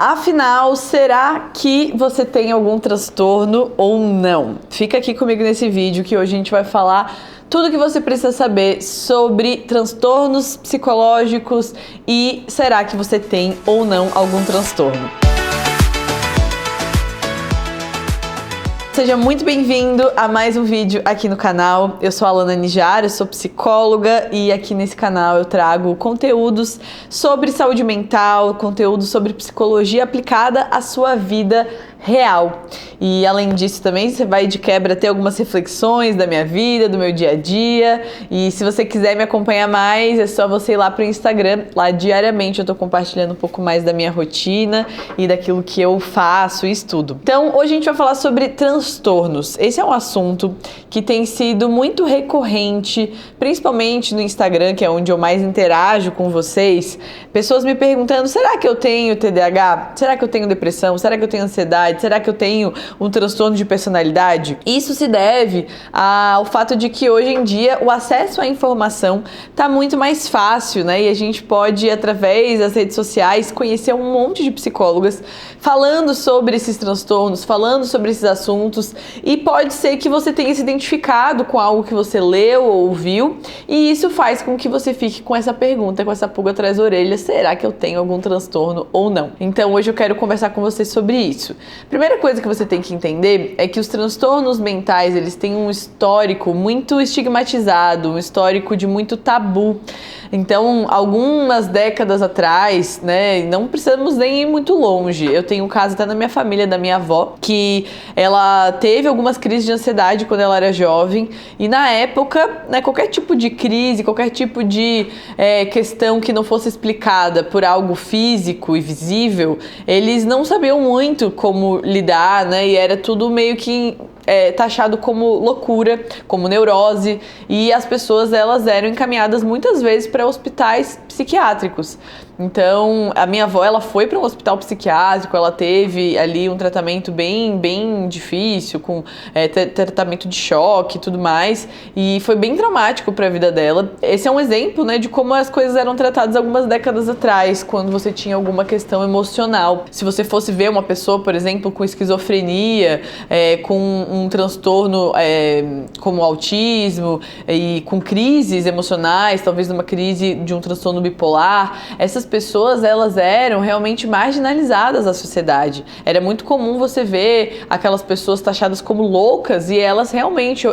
Afinal, será que você tem algum transtorno ou não? Fica aqui comigo nesse vídeo que hoje a gente vai falar tudo o que você precisa saber sobre transtornos psicológicos e será que você tem ou não algum transtorno. Seja muito bem-vindo a mais um vídeo aqui no canal. Eu sou a Alana Nijar, eu sou psicóloga e aqui nesse canal eu trago conteúdos sobre saúde mental, conteúdos sobre psicologia aplicada à sua vida real. E além disso também você vai de quebra ter algumas reflexões da minha vida, do meu dia a dia. E se você quiser me acompanhar mais, é só você ir lá pro Instagram. Lá diariamente eu tô compartilhando um pouco mais da minha rotina e daquilo que eu faço e estudo. Então hoje a gente vai falar sobre transtornos. Esse é um assunto que tem sido muito recorrente, principalmente no Instagram, que é onde eu mais interajo com vocês. Pessoas me perguntando, será que eu tenho TDAH? Será que eu tenho depressão? Será que eu tenho ansiedade? Será que eu tenho um transtorno de personalidade? Isso se deve ao fato de que hoje em dia o acesso à informação está muito mais fácil, né? E a gente pode, através das redes sociais, conhecer um monte de psicólogas falando sobre esses transtornos, falando sobre esses assuntos, e pode ser que você tenha se identificado com algo que você leu ou ouviu, e isso faz com que você fique com essa pergunta, com essa pulga atrás da orelha, será que eu tenho algum transtorno ou não? Então hoje eu quero conversar com você sobre isso. Primeira coisa que você tem que entender é que os transtornos mentais, eles têm um histórico muito estigmatizado, um histórico de muito tabu. Então, algumas décadas atrás, né, não precisamos nem ir muito longe. Eu tenho um caso até na minha família, da minha avó, que ela teve algumas crises de ansiedade quando ela era jovem, e na época, né, qualquer tipo de crise, qualquer tipo de questão que não fosse explicada por algo físico e visível, eles não sabiam muito como lidar, né, e era tudo meio que taxado como loucura, como neurose, e as pessoas elas eram encaminhadas muitas vezes para hospitais psiquiátricos. Então, a minha avó, ela foi para um hospital psiquiátrico, ela teve ali um tratamento bem difícil, com tratamento de choque e tudo mais, e foi bem traumático para a vida dela. Esse é um exemplo, né, de como as coisas eram tratadas algumas décadas atrás, quando você tinha alguma questão emocional. Se você fosse ver uma pessoa, por exemplo, com esquizofrenia, com um transtorno como autismo e com crises emocionais, talvez uma crise de um transtorno bipolar, essas pessoas elas eram realmente marginalizadas da sociedade. Era muito comum você ver aquelas pessoas taxadas como loucas e elas realmente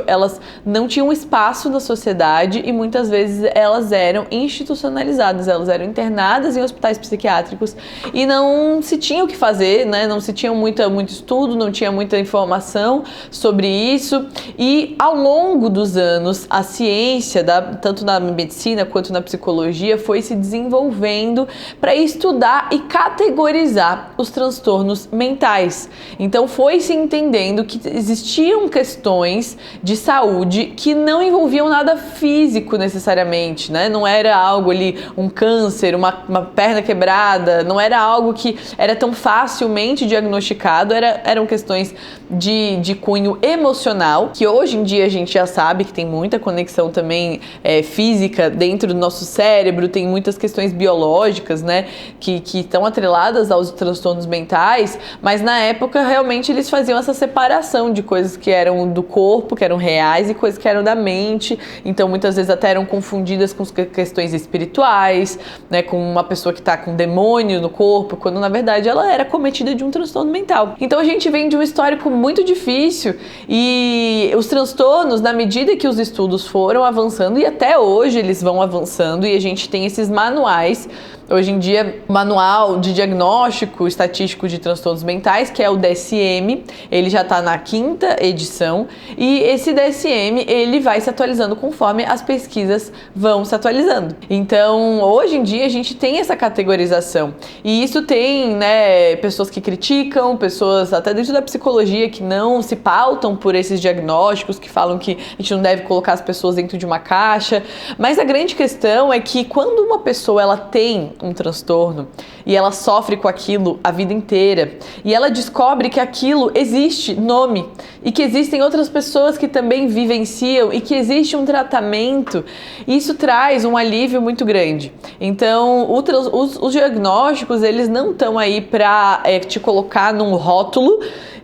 não tinham espaço na sociedade e muitas vezes elas eram institucionalizadas, elas eram internadas em hospitais psiquiátricos e não se tinha o que fazer, né? Não se tinha muito estudo, não tinha muita informação sobre isso, e ao longo dos anos a ciência, tanto na medicina quanto na psicologia, foi se desenvolvendo para estudar e categorizar os transtornos mentais. Então foi se entendendo que existiam questões de saúde que não envolviam nada físico necessariamente, né? Não era algo ali, um câncer, uma perna quebrada, não era algo que era tão facilmente diagnosticado, eram questões de cunho emocional, que hoje em dia a gente já sabe que tem muita conexão também física dentro do nosso cérebro, tem muitas questões biológicas, né, que estão atreladas aos transtornos mentais, mas na época realmente eles faziam essa separação de coisas que eram do corpo, que eram reais, e coisas que eram da mente, então muitas vezes até eram confundidas com questões espirituais, né, com uma pessoa que está com demônio no corpo, quando na verdade ela era cometida de um transtorno mental. Então a gente vem de um histórico muito difícil, e os transtornos, na medida que os estudos foram avançando, e até hoje eles vão avançando, e a gente tem esses manuais. Hoje em dia, Manual de Diagnóstico Estatístico de Transtornos Mentais, que é o DSM, ele já está na 5ª edição, e esse DSM ele vai se atualizando conforme as pesquisas vão se atualizando. Então, hoje em dia a gente tem essa categorização, e isso tem, né, pessoas que criticam, pessoas até dentro da psicologia que não se pautam por esses diagnósticos, que falam que a gente não deve colocar as pessoas dentro de uma caixa, mas a grande questão é que quando uma pessoa ela tem um transtorno e ela sofre com aquilo a vida inteira e ela descobre que aquilo existe nome e que existem outras pessoas que também vivenciam e que existe um tratamento, isso traz um alívio muito grande. Então, os diagnósticos, eles não estão aí para te colocar num rótulo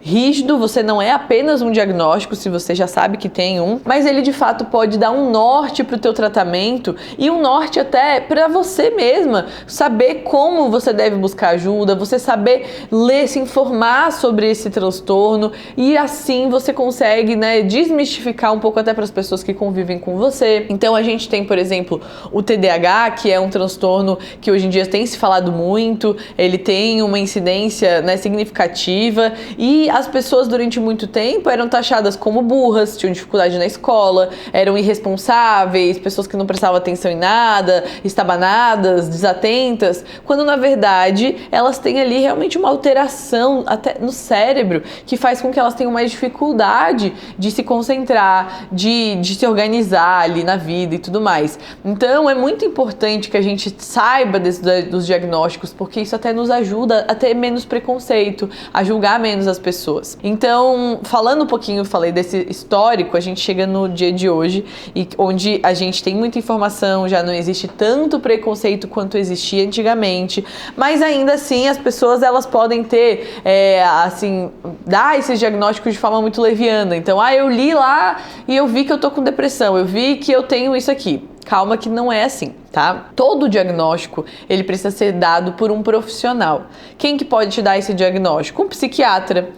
rígido, você não é apenas um diagnóstico se você já sabe que tem um, mas ele de fato pode dar um norte para o teu tratamento e um norte até para você mesma, saber como você deve buscar ajuda, você saber ler, se informar sobre esse transtorno e assim você consegue, né, desmistificar um pouco até para as pessoas que convivem com você. Então a gente tem, por exemplo, o TDAH, que é um transtorno que hoje em dia tem se falado muito, ele tem uma incidência, né, significativa e as pessoas durante muito tempo eram taxadas como burras, tinham dificuldade na escola, eram irresponsáveis, pessoas que não prestavam atenção em nada, estabanadas, desatentas, quando na verdade elas têm ali realmente uma alteração até no cérebro que faz com que elas tenham mais dificuldade de se concentrar, de se organizar ali na vida e tudo mais. Então é muito importante que a gente saiba dos diagnósticos, porque isso até nos ajuda a ter menos preconceito, a julgar menos as pessoas. Então, falando um pouquinho, eu falei desse histórico, a gente chega no dia de hoje, e onde a gente tem muita informação, já não existe tanto preconceito quanto existia antigamente, mas ainda assim as pessoas elas podem ter, assim, dar esses diagnósticos de forma muito leviana. Então, eu li lá e eu vi que eu tô com depressão, eu vi que eu tenho isso aqui. Calma que não é assim, tá? Todo diagnóstico, ele precisa ser dado por um profissional. Quem que pode te dar esse diagnóstico? Um psiquiatra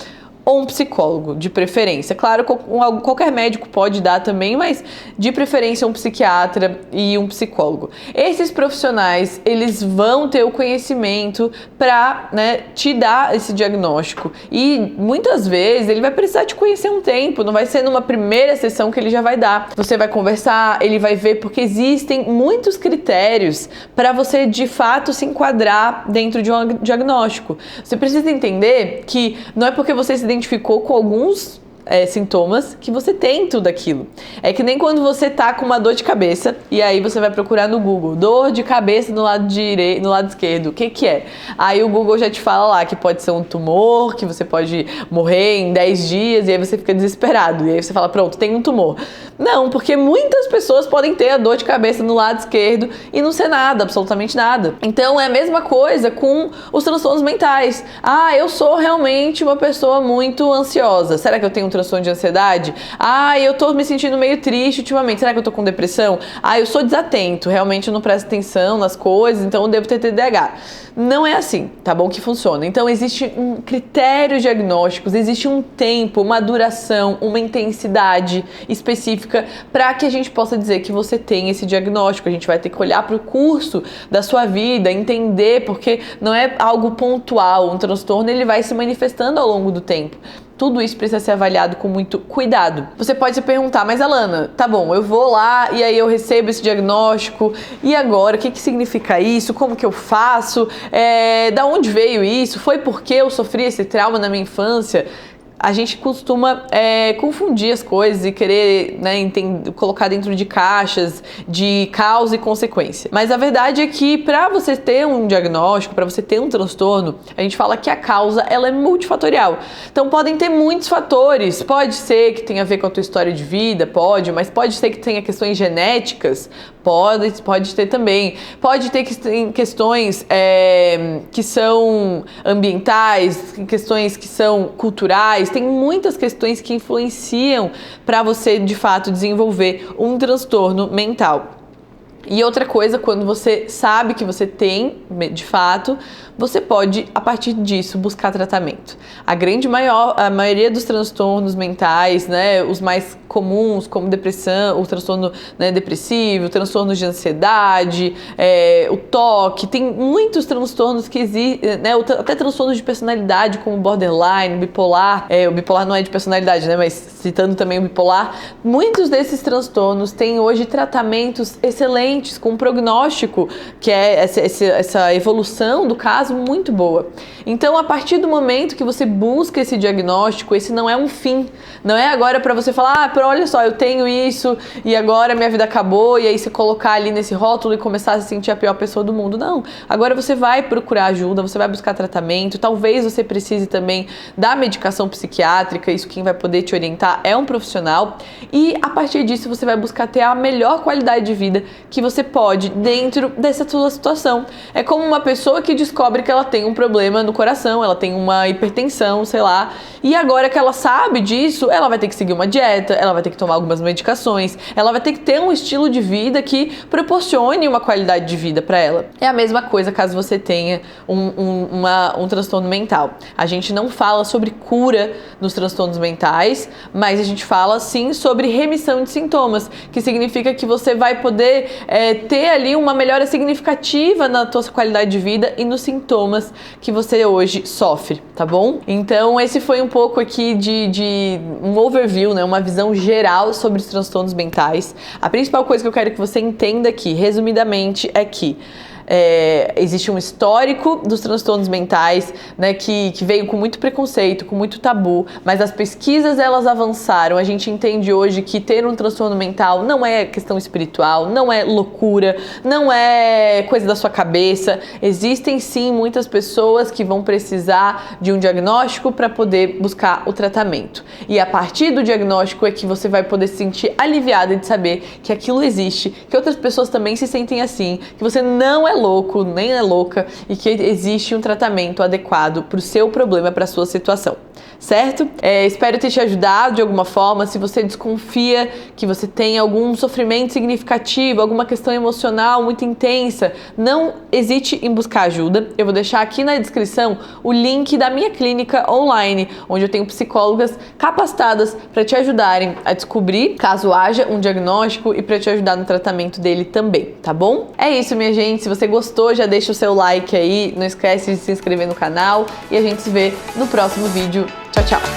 ou um psicólogo, de preferência. Claro, qualquer médico pode dar também, mas de preferência um psiquiatra e um psicólogo. Esses profissionais, eles vão ter o conhecimento para, né, te dar esse diagnóstico. E muitas vezes ele vai precisar te conhecer um tempo, não vai ser numa primeira sessão que ele já vai dar. Você vai conversar, ele vai ver, porque existem muitos critérios para você de fato se enquadrar dentro de um diagnóstico. Você precisa entender que não é porque você se identificou com alguns sintomas que você tem tudo aquilo. É que nem quando você tá com uma dor de cabeça e aí você vai procurar no Google, dor de cabeça no lado direito, no lado esquerdo, o que que é? Aí o Google já te fala lá que pode ser um tumor, que você pode morrer em 10 dias e aí você fica desesperado. E aí você fala, pronto, tem um tumor. Não, porque muitas pessoas podem ter a dor de cabeça no lado esquerdo e não ser nada, absolutamente nada. Então é a mesma coisa com os transtornos mentais. Eu sou realmente uma pessoa muito ansiosa. Será que eu tenho um transtorno de ansiedade? Eu tô me sentindo meio triste ultimamente. Será que eu tô com depressão? Eu sou desatento, realmente eu não presto atenção nas coisas, então eu devo ter TDAH. Não é assim, tá bom, que funciona. Então existe um critério diagnóstico, existe um tempo, uma duração, uma intensidade específica para que a gente possa dizer que você tem esse diagnóstico. A gente vai ter que olhar para o curso da sua vida, entender, porque não é algo pontual. Um transtorno, ele vai se manifestando ao longo do tempo. Tudo isso precisa ser avaliado com muito cuidado. Você pode se perguntar, mas Alana, tá bom, eu vou lá e aí eu recebo esse diagnóstico, e agora? O que que significa isso? Como que eu faço? Da onde veio isso? Foi porque eu sofri esse trauma na minha infância? A gente costuma confundir as coisas e querer, né, colocar dentro de caixas de causa e consequência. Mas a verdade é que para você ter um diagnóstico, para você ter um transtorno, a gente fala que a causa ela é multifatorial. Então podem ter muitos fatores. Pode ser que tenha a ver com a tua história de vida, mas pode ser que tenha questões genéticas, pode ter também. Pode ter questões que são ambientais, questões que são culturais. Tem muitas questões que influenciam para você, de fato, desenvolver um transtorno mental. E outra coisa, quando você sabe que você tem, de fato, você pode, a partir disso, buscar tratamento. A maioria dos transtornos mentais, né, os mais comuns, como depressão, o transtorno, né, depressivo, transtornos de ansiedade, o toque, tem muitos transtornos que existem, né, até transtornos de personalidade, como borderline, bipolar. O bipolar não é de personalidade, né, mas citando também o bipolar, muitos desses transtornos têm hoje tratamentos excelentes, com prognóstico, que é essa evolução do caso paz muito boa. Então, a partir do momento que você busca esse diagnóstico, esse não é um fim. Não é agora para você falar, olha só, eu tenho isso e agora minha vida acabou, e aí você colocar ali nesse rótulo e começar a se sentir a pior pessoa do mundo. Não. Agora você vai procurar ajuda, você vai buscar tratamento, talvez você precise também da medicação psiquiátrica, isso quem vai poder te orientar é um profissional, e a partir disso você vai buscar ter a melhor qualidade de vida que você pode dentro dessa sua situação. É como uma pessoa que descobre que ela tem um problema no coração, ela tem uma hipertensão, sei lá, e agora que ela sabe disso, ela vai ter que seguir uma dieta, ela vai ter que tomar algumas medicações, ela vai ter que ter um estilo de vida que proporcione uma qualidade de vida para ela. É a mesma coisa caso você tenha um transtorno mental. A gente não fala sobre cura dos transtornos mentais, mas a gente fala sim sobre remissão de sintomas, que significa que você vai poder ter ali uma melhora significativa na tua qualidade de vida e nos sintomas que você hoje sofre, tá bom? Então esse foi um pouco aqui de um overview, né? Uma visão geral sobre os transtornos mentais. A principal coisa que eu quero que você entenda aqui, resumidamente, é que existe um histórico dos transtornos mentais, né, que veio com muito preconceito, com muito tabu, mas as pesquisas elas avançaram. A gente entende hoje que ter um transtorno mental não é questão espiritual, não é loucura, não é coisa da sua cabeça. Existem sim muitas pessoas que vão precisar de um diagnóstico para poder buscar o tratamento. E a partir do diagnóstico é que você vai poder se sentir aliviada de saber que aquilo existe, que outras pessoas também se sentem assim, que você não é louco, nem é louca e que existe um tratamento adequado para o seu problema, para a sua situação. Certo? Espero ter te ajudado de alguma forma. Se você desconfia que você tem algum sofrimento significativo, alguma questão emocional muito intensa, não hesite em buscar ajuda. Eu vou deixar aqui na descrição o link da minha clínica online, onde eu tenho psicólogas capacitadas para te ajudarem a descobrir caso haja um diagnóstico e para te ajudar no tratamento dele também, tá bom? É isso, minha gente. Se você gostou, já deixa o seu like aí, não esquece de se inscrever no canal e a gente se vê no próximo vídeo. Tchau, tchau!